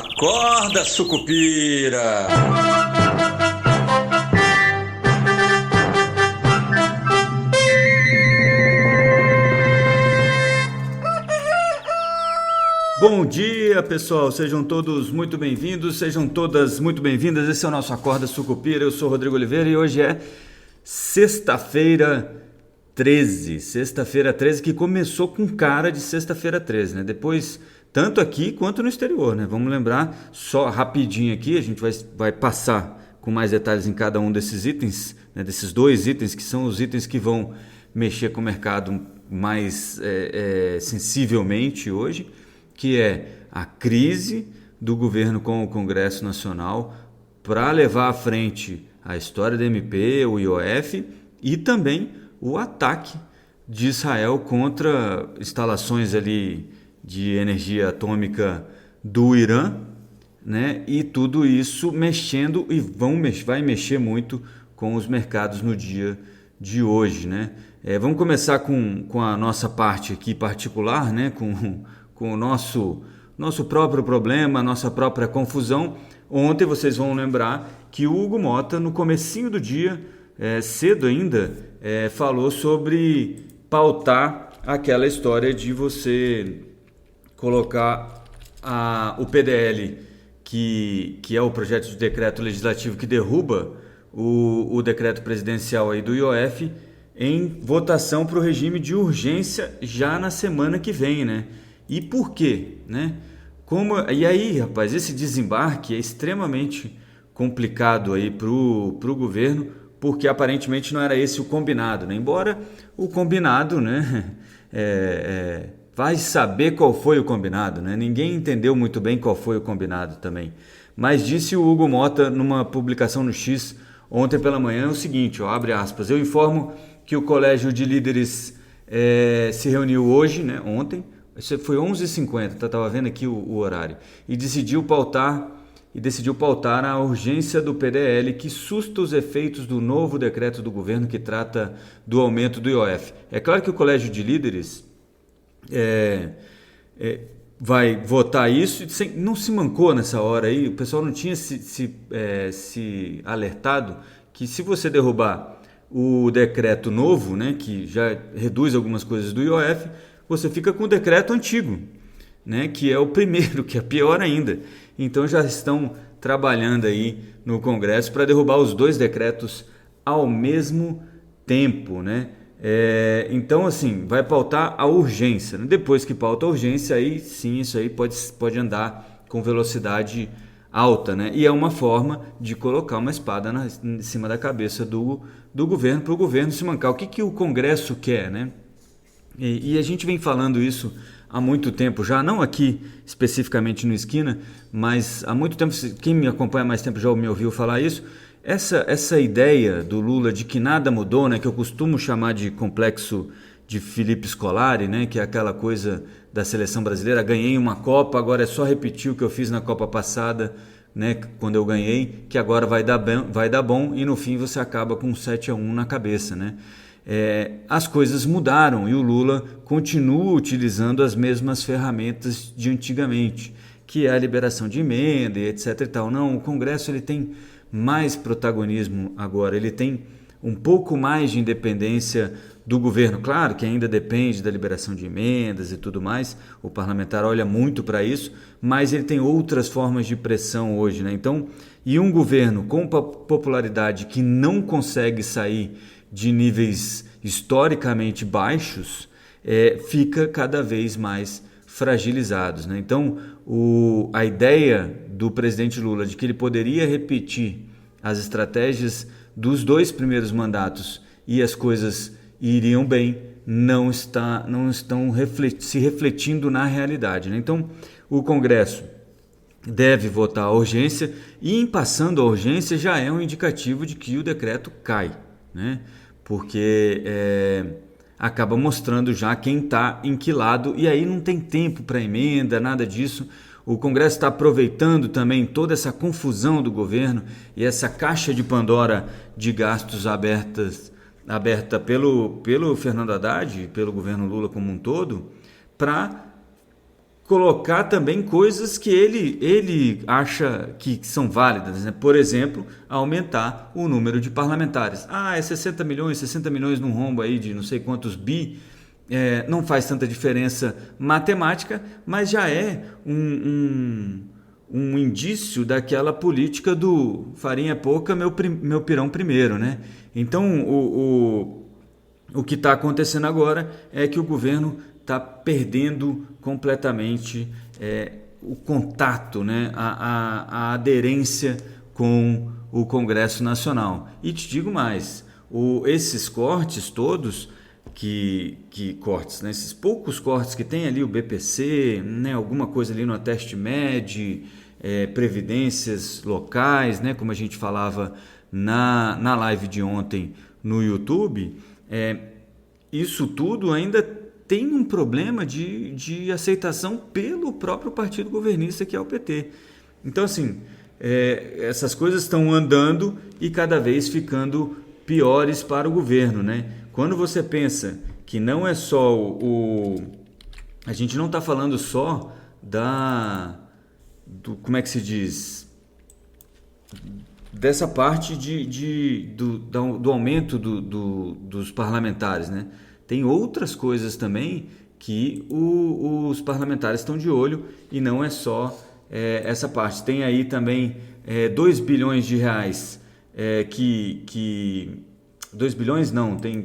Acorda, sucupira! Bom dia, pessoal, sejam todos muito bem-vindos, sejam todas muito bem-vindas. Esse é o nosso Acorda Sucupira. Eu sou o Rodrigo Oliveira e hoje é sexta-feira 13, que começou com cara de sexta-feira 13, né? Depois, tanto aqui quanto no exterior, né? Vamos lembrar, só rapidinho aqui, a gente vai passar com mais detalhes em cada um desses itens, né? Desses dois itens, que são os itens que vão mexer com o mercado mais sensivelmente hoje, que é a crise do governo com o Congresso Nacional para levar à frente a história da MP, o IOF, e também o ataque de Israel contra instalações ali de energia atômica do Irã, né? E tudo isso mexendo e vai mexer muito com os mercados no dia de hoje, né? Vamos começar com a nossa parte aqui particular, né? Com o nosso próprio problema, a nossa própria confusão. Ontem vocês vão lembrar que o Hugo Motta, no comecinho do dia, cedo ainda, falou sobre pautar aquela história de você colocar o PDL, que é o projeto de decreto legislativo que derruba o decreto presidencial aí do IOF, em votação para o regime de urgência já na semana que vem, né? E por quê, né? E aí, rapaz, esse desembarque é extremamente complicado aí pro governo, porque aparentemente não era esse o combinado, né? Embora o combinado, né? Vai saber qual foi o combinado, né? Ninguém entendeu muito bem qual foi o combinado também. Mas disse o Hugo Motta numa publicação no X ontem pela manhã o seguinte, ó, abre aspas, eu informo que o Colégio de Líderes se reuniu hoje, né? Ontem, isso foi 11h50, estava vendo aqui o horário, e decidiu pautar a urgência do PDL que susta os efeitos do novo decreto do governo que trata do aumento do IOF. É claro que o Colégio de Líderes vai votar isso, não se mancou nessa hora aí, o pessoal não tinha se alertado que se você derrubar o decreto novo, né, que já reduz algumas coisas do IOF, você fica com o decreto antigo, né, que é o primeiro, que é pior ainda. Então já estão trabalhando aí no Congresso para derrubar os dois decretos ao mesmo tempo, né? Então, assim, vai pautar a urgência, né? Depois que pauta a urgência, aí sim, isso aí pode andar com velocidade alta, né? E é uma forma de colocar uma espada em cima da cabeça do governo, para o governo se mancar. O que o Congresso quer, né? E a gente vem falando isso há muito tempo já, não aqui especificamente no Esquina, mas há muito tempo, quem me acompanha há mais tempo já me ouviu falar isso, essa ideia do Lula de que nada mudou, né, que eu costumo chamar de complexo de Felipe Scolari, né, que é aquela coisa da seleção brasileira, ganhei uma Copa, agora é só repetir o que eu fiz na Copa passada, né, quando eu ganhei, que agora vai dar bom e no fim você acaba com 7-1 na cabeça, né? As coisas mudaram e o Lula continua utilizando as mesmas ferramentas de antigamente, que é a liberação de emenda e etc e tal. Não, o Congresso ele tem mais protagonismo agora, ele tem um pouco mais de independência do governo. Claro que ainda depende da liberação de emendas e tudo mais, o parlamentar olha muito para isso, mas ele tem outras formas de pressão hoje, né? Então, e um governo com popularidade que não consegue sair de níveis historicamente baixos, fica cada vez mais fragilizados, né? Então, a ideia do presidente Lula de que ele poderia repetir as estratégias dos dois primeiros mandatos e as coisas iriam bem, não estão se refletindo na realidade, né? Então, o Congresso deve votar a urgência e, em passando a urgência, já é um indicativo de que o decreto cai, né? Porque acaba mostrando já quem está em que lado, e aí não tem tempo para emenda, nada disso. O Congresso está aproveitando também toda essa confusão do governo e essa caixa de Pandora de gastos aberta pelo Fernando Haddad, pelo governo Lula como um todo, para colocar também coisas que ele acha que são válidas, né? Por exemplo, aumentar o número de parlamentares. É 60 milhões num rombo aí de não sei quantos bi. Não faz tanta diferença matemática, mas já é um indício daquela política do farinha pouca, meu pirão primeiro, né? Então, o que está acontecendo agora é que o governo está perdendo completamente o contato, né? a aderência com o Congresso Nacional. E te digo mais, esses cortes todos, cortes, né? Esses poucos cortes que tem ali, o BPC, né? Alguma coisa ali no Ateste Med, previdências locais, né? Como a gente falava na live de ontem no YouTube, isso tudo ainda tem um problema de aceitação pelo próprio partido governista, que é o PT. Então, assim, essas coisas estão andando e cada vez ficando piores para o governo, né? Quando você pensa que não é só a gente não está falando só como é que se diz? Dessa parte do aumento dos parlamentares, né? Tem outras coisas também que os parlamentares estão de olho e não é só essa parte. Tem aí também 2 bilhões de reais 2 bilhões não, deixa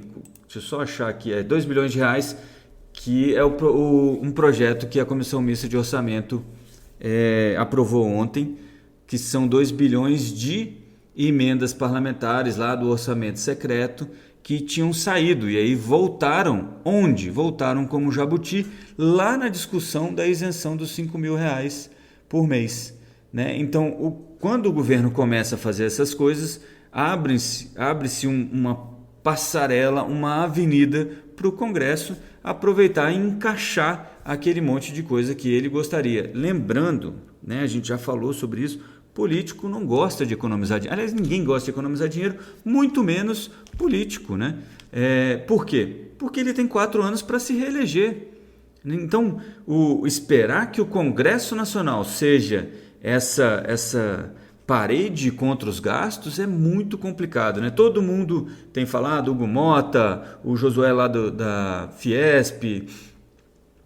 eu só achar aqui, 2 bilhões de reais que é um projeto que a Comissão Mista de Orçamento aprovou ontem, que são 2 bilhões de emendas parlamentares lá do orçamento secreto que tinham saído e aí voltaram. Onde? Voltaram como jabuti lá na discussão da isenção dos R$5.000 por mês, né? Então, quando o governo começa a fazer essas coisas, abre-se uma passarela, uma avenida para o Congresso aproveitar e encaixar aquele monte de coisa que ele gostaria. Lembrando, né, a gente já falou sobre isso, político não gosta de economizar dinheiro. Aliás, ninguém gosta de economizar dinheiro, muito menos político, né? Por quê? Porque ele tem 4 anos para se reeleger. Então, esperar que o Congresso Nacional seja essa parede contra os gastos é muito complicado, né? Todo mundo tem falado, Hugo Mota, o Josué lá da Fiesp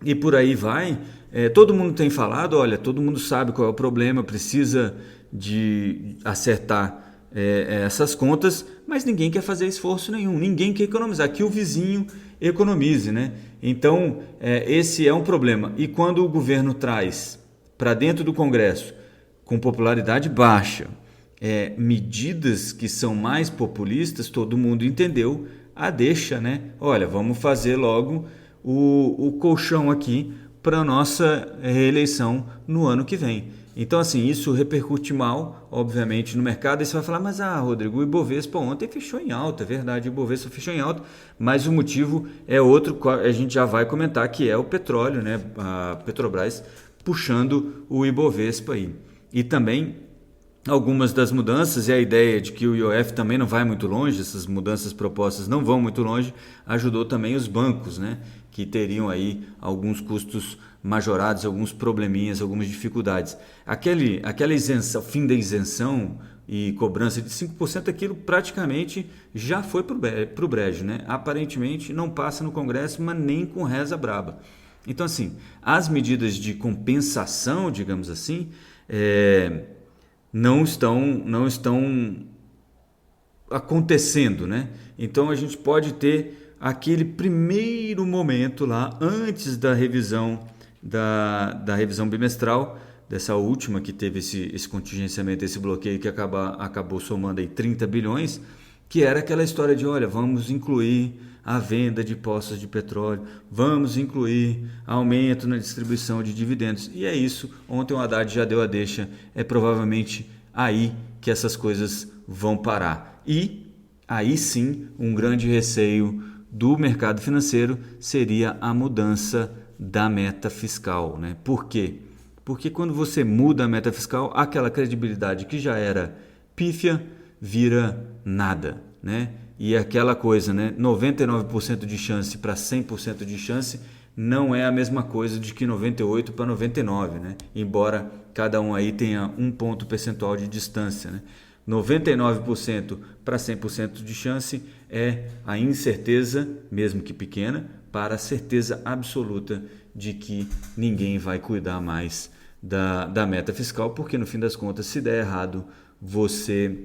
e por aí vai. Todo mundo tem falado, olha, todo mundo sabe qual é o problema, precisa de acertar essas contas, mas ninguém quer fazer esforço nenhum, ninguém quer economizar, que o vizinho economize, né? Então, esse é um problema. E quando o governo traz para dentro do Congresso, com popularidade baixa, medidas que são mais populistas, todo mundo entendeu a deixa, né? Olha, vamos fazer logo o colchão aqui para a nossa reeleição no ano que vem. Então, assim, isso repercute mal, obviamente, no mercado. Aí você vai falar, mas, Rodrigo, o Ibovespa ontem fechou em alta, é verdade, o Ibovespa fechou em alta, mas o motivo é outro, a gente já vai comentar, que é o petróleo, né? A Petrobras puxando o Ibovespa aí. E também algumas das mudanças e a ideia de que o IOF também não vai muito longe, essas mudanças propostas não vão muito longe, ajudou também os bancos, né? Que teriam aí alguns custos majorados, alguns probleminhas, algumas dificuldades. Aquela isenção, fim da isenção e cobrança de 5%, aquilo praticamente já foi para o brejo, né? Aparentemente não passa no Congresso, mas nem com reza braba. Então, assim, as medidas de compensação, digamos assim, não estão acontecendo, né? Então a gente pode ter aquele primeiro momento lá antes da revisão da revisão bimestral, dessa última que teve esse contingenciamento, esse bloqueio que acabou somando aí 30 bilhões, que era aquela história de, olha, vamos incluir a venda de poços de petróleo, vamos incluir aumento na distribuição de dividendos. E é isso, ontem o Haddad já deu a deixa, é provavelmente aí que essas coisas vão parar. E aí sim, um grande receio do mercado financeiro seria a mudança da meta fiscal, né? Por quê? Porque quando você muda a meta fiscal, aquela credibilidade que já era pífia vira nada, né? E aquela coisa, né? 99% de chance para 100% de chance não é a mesma coisa de que 98 para 99, né? Embora cada um aí tenha um ponto percentual de distância, né? 99% para 100% de chance é a incerteza, mesmo que pequena, para a certeza absoluta de que ninguém vai cuidar mais da meta fiscal, porque no fim das contas, se der errado, você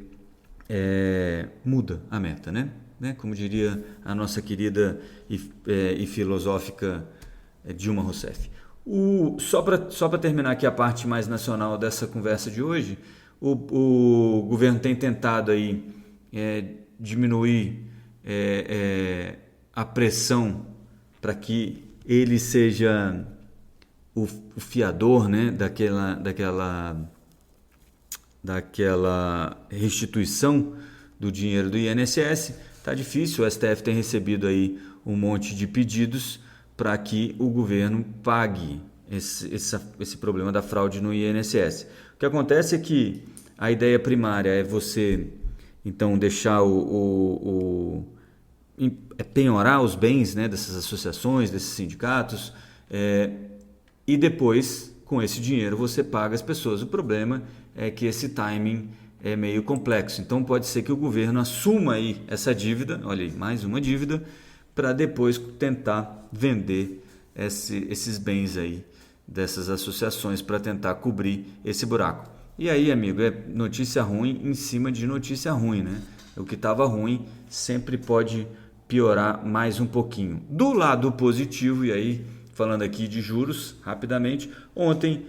muda a meta, né? Como diria a nossa querida e filosófica Dilma Rousseff. Só para terminar aqui a parte mais nacional dessa conversa de hoje, o governo tem tentado aí diminuir a pressão para que ele seja o fiador, né, daquela restituição do dinheiro do INSS. Está difícil, o STF tem recebido aí um monte de pedidos para que o governo pague esse problema da fraude no INSS. O que acontece é que a ideia primária é você, então, deixar penhorar os bens, né, dessas associações, desses sindicatos, e depois, com esse dinheiro, você paga as pessoas. O problema é que esse timing é meio complexo. Então, pode ser que o governo assuma aí essa dívida, olha aí, mais uma dívida, para depois tentar vender esses bens aí dessas associações para tentar cobrir esse buraco. E aí, amigo, é notícia ruim em cima de notícia ruim, né? O que estava ruim sempre pode piorar mais um pouquinho. Do lado positivo, e aí falando aqui de juros, rapidamente, ontem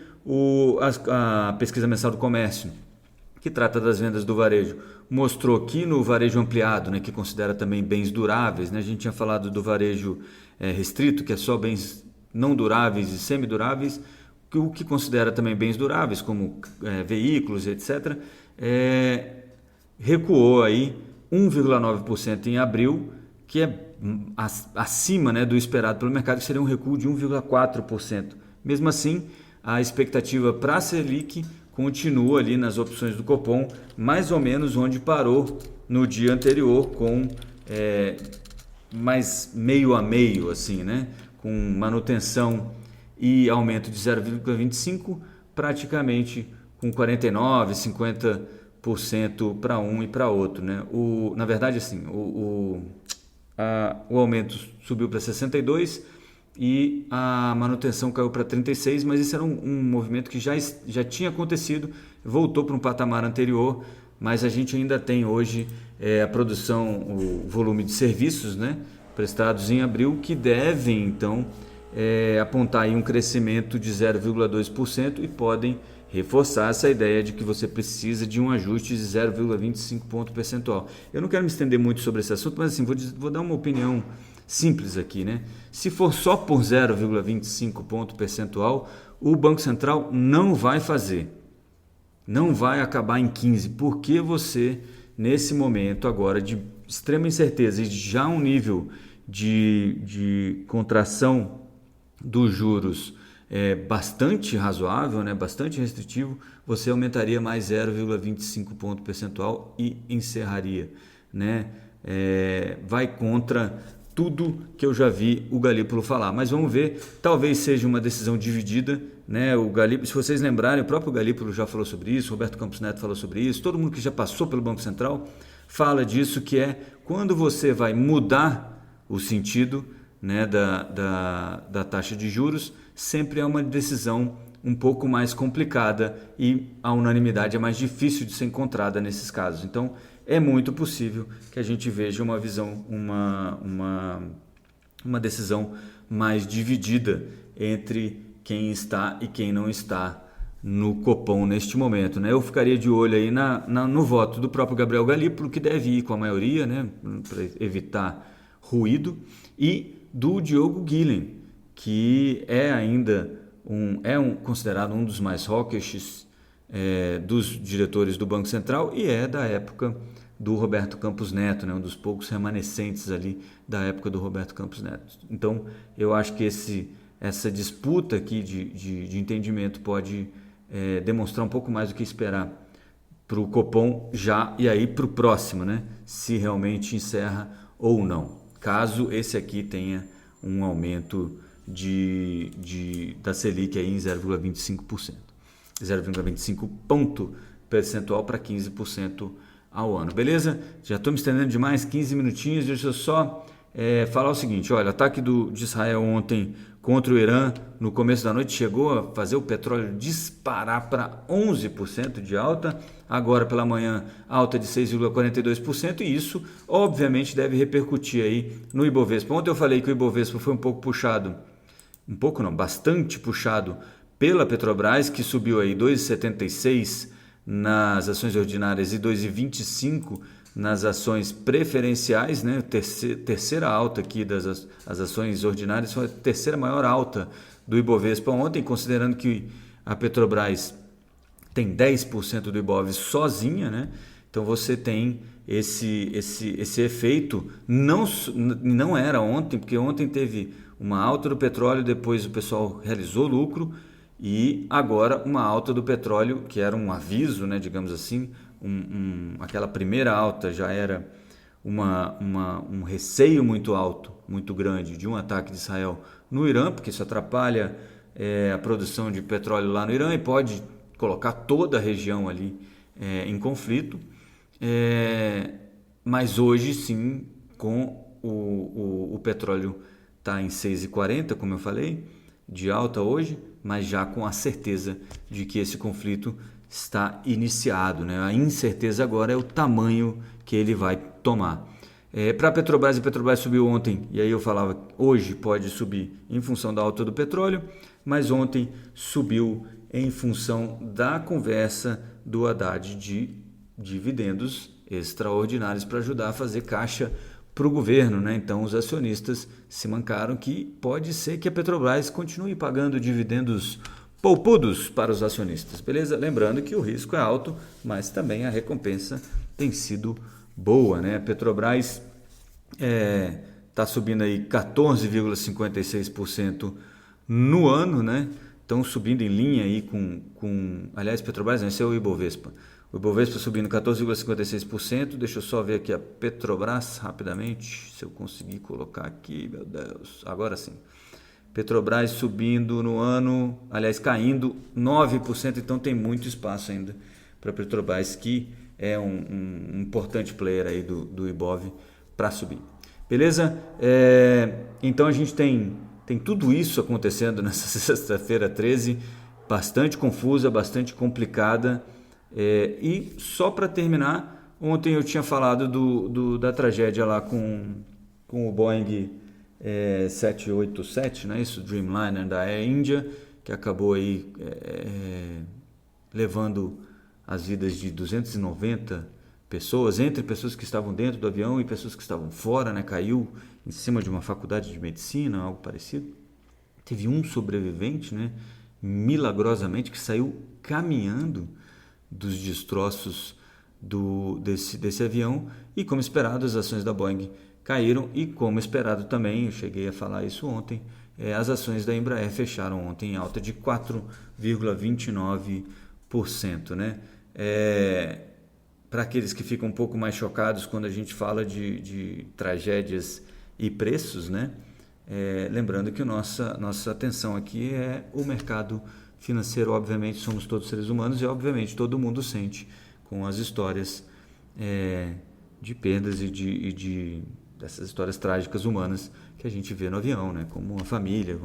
a pesquisa mensal do comércio, que trata das vendas do varejo, mostrou que no varejo ampliado, né, que considera também bens duráveis, né, a gente tinha falado do varejo restrito, que é só bens não duráveis e semiduráveis, o que considera também bens duráveis, como veículos, etc., recuou aí 1,9% em abril, que é acima, né, do esperado pelo mercado, que seria um recuo de 1,4%. Mesmo assim, a expectativa para a Selic continua ali nas opções do Copom, mais ou menos onde parou no dia anterior, com mais meio a meio, assim, né, com manutenção e aumento de 0,25%, praticamente com 49%, 50% para um e para outro, né? Na verdade, assim, o aumento subiu para 62% e a manutenção caiu para 36%, mas isso era um movimento que já tinha acontecido, voltou para um patamar anterior, mas a gente ainda tem hoje a produção, o volume de serviços, né, prestados em abril, que devem, então, apontar aí um crescimento de 0,2% e podem reforçar essa ideia de que você precisa de um ajuste de 0,25 ponto percentual. Eu não quero me estender muito sobre esse assunto, mas assim, vou dar uma opinião simples aqui, né? Se for só por 0,25 ponto percentual, o Banco Central não vai fazer. Não vai acabar em 15, porque você, nesse momento agora de extrema incerteza e já um nível de contração dos juros bastante razoável, né, bastante restritivo, você aumentaria mais 0,25 ponto percentual e encerraria, né? Vai contra tudo que eu já vi o Galípolo falar, mas vamos ver, talvez seja uma decisão dividida, né? O Galípolo, se vocês lembrarem, o próprio Galípolo já falou sobre isso, Roberto Campos Neto falou sobre isso, todo mundo que já passou pelo Banco Central fala disso, que é quando você vai mudar o sentido, né, da taxa de juros, sempre é uma decisão um pouco mais complicada e a unanimidade é mais difícil de ser encontrada nesses casos. Então, é muito possível que a gente veja uma visão, uma decisão mais dividida entre quem está e quem não está no Copom neste momento, né? Eu ficaria de olho aí no voto do próprio Gabriel Galípolo, que deve ir com a maioria, né, para evitar ruído, e do Diogo Guilhem, que é ainda considerado um dos mais hawkish dos diretores do Banco Central e é da época do Roberto Campos Neto, né, um dos poucos remanescentes ali da época do Roberto Campos Neto. Então, eu acho que essa disputa aqui de entendimento pode demonstrar um pouco mais do que esperar para o Copom já e aí para o próximo, né, se realmente encerra ou não. Caso esse aqui tenha um aumento da Selic aí em 0,25%. 0,25 ponto percentual para 15% ao ano. Beleza? Já estou me estendendo demais, 15 minutinhos. Deixa eu só falar o seguinte. Olha, o ataque de Israel ontem contra o Irã no começo da noite chegou a fazer o petróleo disparar para 11% de alta. Agora pela manhã, alta de 6,42%. E isso, obviamente, deve repercutir aí no Ibovespa. Ontem eu falei que o Ibovespa foi um pouco puxado, bastante puxado pela Petrobras, que subiu aí 2,76 nas ações ordinárias e 2,25 nas ações preferenciais, né? Terceira alta aqui das as ações ordinárias, foi a terceira maior alta do Ibovespa ontem, considerando que a Petrobras tem 10% do Ibov sozinha, né? Então você tem esse efeito, não era ontem, porque ontem teve uma alta do petróleo, depois o pessoal realizou lucro, e agora uma alta do petróleo, que era um aviso, né, digamos assim, aquela primeira alta já era um receio muito alto, muito grande de um ataque de Israel no Irã, porque isso atrapalha a produção de petróleo lá no Irã e pode colocar toda a região ali em conflito. Mas hoje sim, com o petróleo está em 6,40, como eu falei, de alta hoje, mas já com a certeza de que esse conflito está iniciado, né? A incerteza agora é o tamanho que ele vai tomar. Para a Petrobras subiu ontem, e aí eu falava, hoje pode subir em função da alta do petróleo, mas ontem subiu em função da conversa do Haddad de dividendos extraordinários para ajudar a fazer caixa para o governo, né? Então os acionistas se mancaram que pode ser que a Petrobras continue pagando dividendos poupudos para os acionistas, beleza? Lembrando que o risco é alto, mas também a recompensa tem sido boa, né? A Petrobras está subindo aí 14,56% no ano, né? Estão subindo em linha aí aliás, Petrobras não, esse é o Ibovespa. O Ibovespa subindo 14,56%. Deixa eu só ver aqui a Petrobras rapidamente, se eu conseguir colocar aqui, meu Deus, agora sim. Petrobras subindo no ano, aliás, caindo 9%, então tem muito espaço ainda para a Petrobras, que é um importante player aí do Ibov para subir. Beleza? Então a gente tem tudo isso acontecendo nessa sexta-feira 13, bastante confusa, bastante complicada. E só para terminar, ontem eu tinha falado da tragédia lá com o Boeing 787, né? Isso, Dreamliner da Air India, que acabou aí levando as vidas de 290 pessoas, entre pessoas que estavam dentro do avião e pessoas que estavam fora, né? Caiu em cima de uma faculdade de medicina, algo parecido. Teve um sobrevivente, né? Milagrosamente, que saiu caminhando dos destroços desse avião, e como esperado as ações da Boeing caíram, e como esperado também, eu cheguei a falar isso ontem, as ações da Embraer fecharam ontem em alta de 4,29%, né? Para aqueles que ficam um pouco mais chocados quando a gente fala de tragédias e preços, né? Lembrando que nossa atenção aqui é o mercado financeiro. Obviamente somos todos seres humanos e obviamente todo mundo sente com as histórias de perdas e dessas histórias trágicas humanas que a gente vê no avião, né? Como uma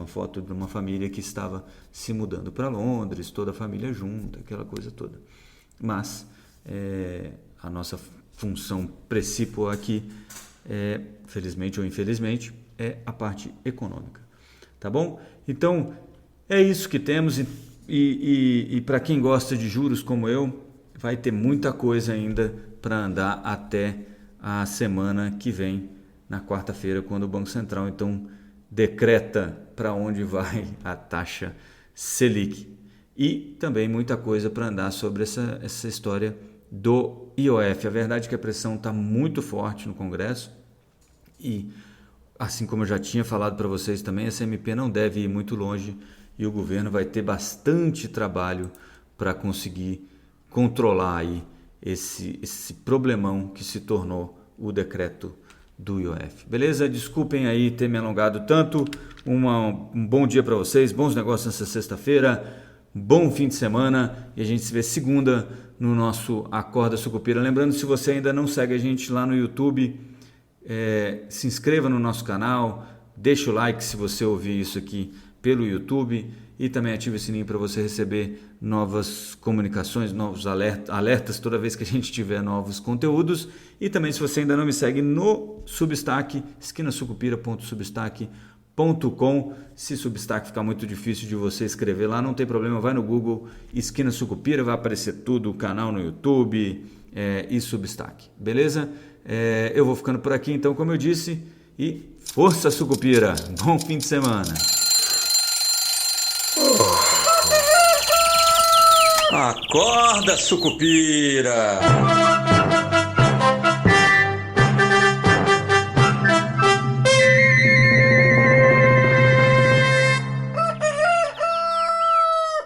foto de uma família que estava se mudando para Londres, toda a família junta, aquela coisa toda. Mas a nossa função principal aqui, felizmente ou infelizmente, é a parte econômica, tá bom? Então é isso que temos, e para quem gosta de juros como eu, vai ter muita coisa ainda para andar até a semana que vem, na quarta-feira, quando o Banco Central então decreta para onde vai a taxa Selic. E também muita coisa para andar sobre essa história do IOF. A verdade é que a pressão está muito forte no Congresso e, assim como eu já tinha falado para vocês também, essa MP não deve ir muito longe e o governo vai ter bastante trabalho para conseguir controlar aí esse problemão que se tornou o decreto do IOF. Beleza? Desculpem aí ter me alongado tanto. Um bom dia para vocês, bons negócios nessa sexta-feira, bom fim de semana e a gente se vê segunda no nosso Acorda Sucupira. Lembrando, se você ainda não segue a gente lá no YouTube, se inscreva no nosso canal, deixa o like se você ouvir isso aqui pelo YouTube e também ative o sininho para você receber novas comunicações, novos alertas toda vez que a gente tiver novos conteúdos. E também, se você ainda não me segue no Substack, esquinasucupira.substack.com. Se Substack ficar muito difícil de você escrever lá, não tem problema, vai no Google, Esquina Sucupira, vai aparecer tudo, o canal no YouTube e Substack, beleza? Eu vou ficando por aqui então, como eu disse, e força Sucupira, bom fim de semana. Acorda, Sucupira!